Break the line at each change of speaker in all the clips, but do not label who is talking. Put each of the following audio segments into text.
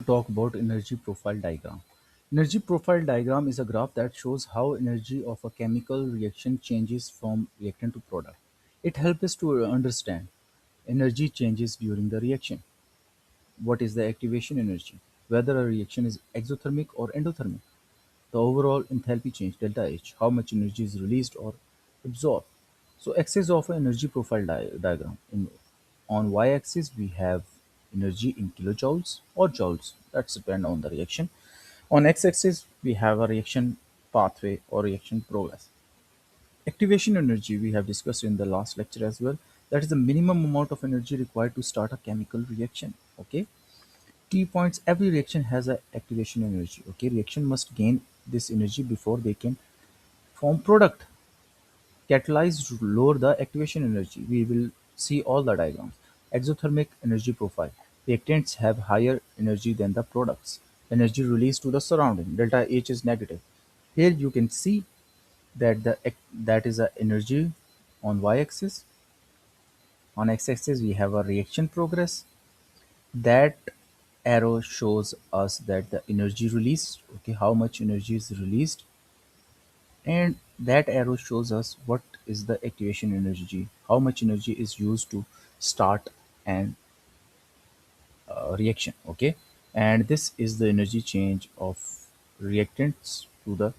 Talk about energy profile diagram. Energy profile diagram is a graph that shows how energy of a chemical reaction changes from reactant to product. It helps us to understand energy changes during the reaction. What is the activation energy? Whether a reaction is exothermic or endothermic. The overall enthalpy change, delta H, how much energy is released or absorbed. So axis of an energy profile diagram. On y-axis we have energy in kilojoules or joules. That's depend on the reaction. On x-axis we have a reaction pathway or reaction progress. Activation energy we have discussed in the last lecture as well. That is the minimum amount of energy required to start a chemical reaction. Okay. Key points: every reaction has a activation energy. Okay, reaction must gain this energy before they can form product. Catalyzed lower the activation energy. We will see all the diagrams. Exothermic energy profile: reactants have higher energy than the products. Energy released to the surrounding, delta H is negative. Here you can see that that is a energy on y-axis. On x-axis we have a reaction progress. That arrow shows us that the energy released, okay, how much energy is released, and that arrow shows us what is the activation energy, how much energy is used to start an reaction. Okay, and this is the energy change of reactants to the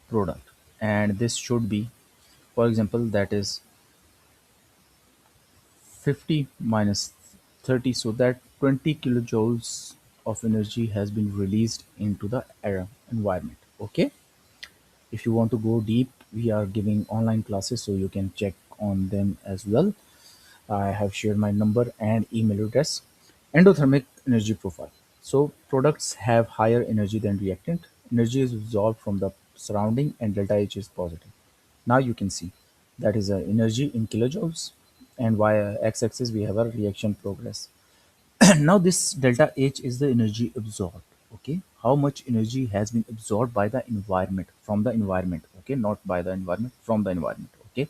product, and this should be, for example, that is 50 minus 30, so that 20 kilojoules of energy has been released into the environment. Okay, if you want to go deep, we are giving online classes, so you can check on them as well. I have shared my number and email address. Endothermic energy profile: so products have higher energy than reactant. Energy is absorbed from the surrounding and delta H is positive. Now you can see that is energy in kilojoules, and via x-axis we have a reaction progress. Now this delta H is the energy absorbed. Okay, how much energy has been absorbed by the environment, from the environment. Okay, not by the environment, from the environment. Okay,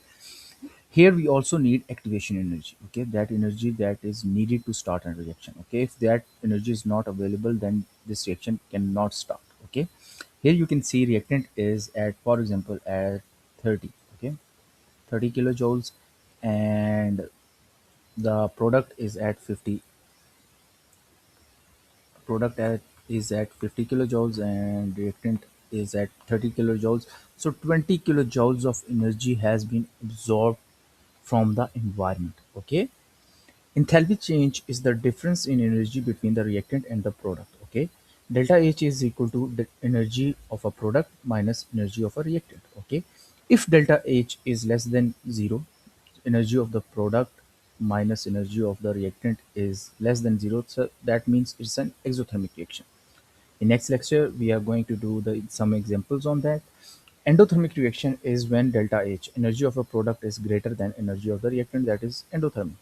here we also need activation energy. Okay, that energy that is needed to start a reaction. Okay, if that energy is not available, then this reaction cannot start. Okay, here you can see reactant is at, for example, at 30. Okay, 30 kilojoules, and the product is at 50. Is at 50 kilojoules and reactant is at 30 kilojoules. So 20 kilojoules of energy has been absorbed from the environment. Okay, enthalpy change is the difference in energy between the reactant and the product. Okay, delta H is equal to the energy of a product minus energy of a reactant. Okay, if delta H is less than 0, energy of the product minus energy of the reactant is less than 0, so that means it's an exothermic reaction. In next lecture, we are going to do some examples on that. Endothermic reaction is when delta H, energy of a product, is greater than energy of the reactant, that is endothermic.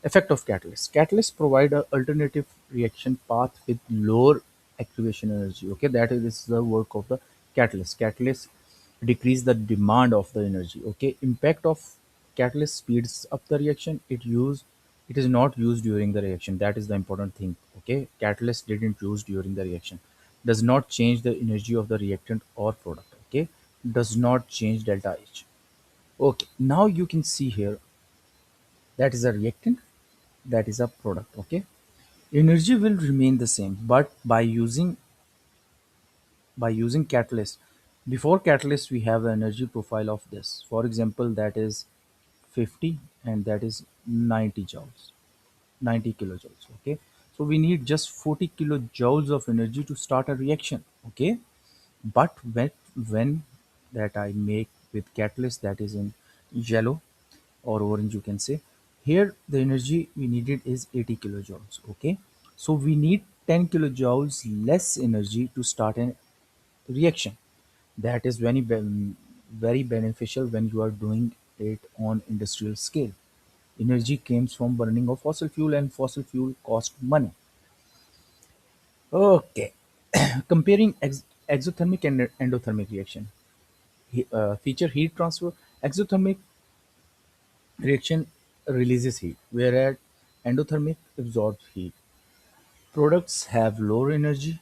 Effect of catalyst. Catalysts provide a alternative reaction path with lower activation energy. Okay, that is the work of the catalyst. Catalyst decrease the demand of the energy. Okay, impact of catalyst: speeds up the reaction. It is not used during the reaction. That is the important thing. Okay, catalyst didn't use during the reaction. Does not change the energy of the reactant or product. Okay, does not change delta H. Okay, now you can see here that is a reactant, that is a product. Okay, energy will remain the same, but by using catalyst. Before catalyst we have the energy profile of this, for example, that is 50 and that is 90 joules, 90 kilojoules. Okay, so we need just 40 kilojoules of energy to start a reaction. Okay, but when that I make with catalyst, that is in yellow or orange, you can say, here the energy we needed is 80 kilojoules. Okay, so we need 10 kilojoules less energy to start a reaction. That is very beneficial when you are doing it on industrial scale. Energy comes from burning of fossil fuel, and fossil fuel cost money. Okay, comparing exothermic and endothermic reaction. Feature: heat transfer. Exothermic reaction releases heat, whereas endothermic absorbs heat. Products have lower energy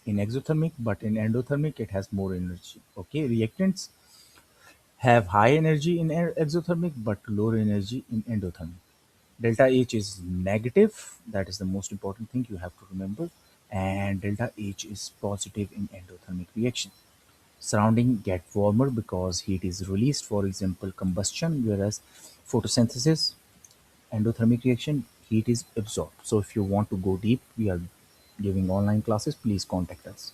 in exothermic, but in endothermic it has more energy. Okay, reactants have high energy in exothermic but lower energy in endothermic. Delta H is negative, that is the most important thing you have to remember, and delta H is positive in endothermic reaction. Surrounding get warmer because heat is released, for example, combustion, whereas photosynthesis, endothermic reaction, heat is absorbed. So if you want to go deep, we are giving online classes, please contact us.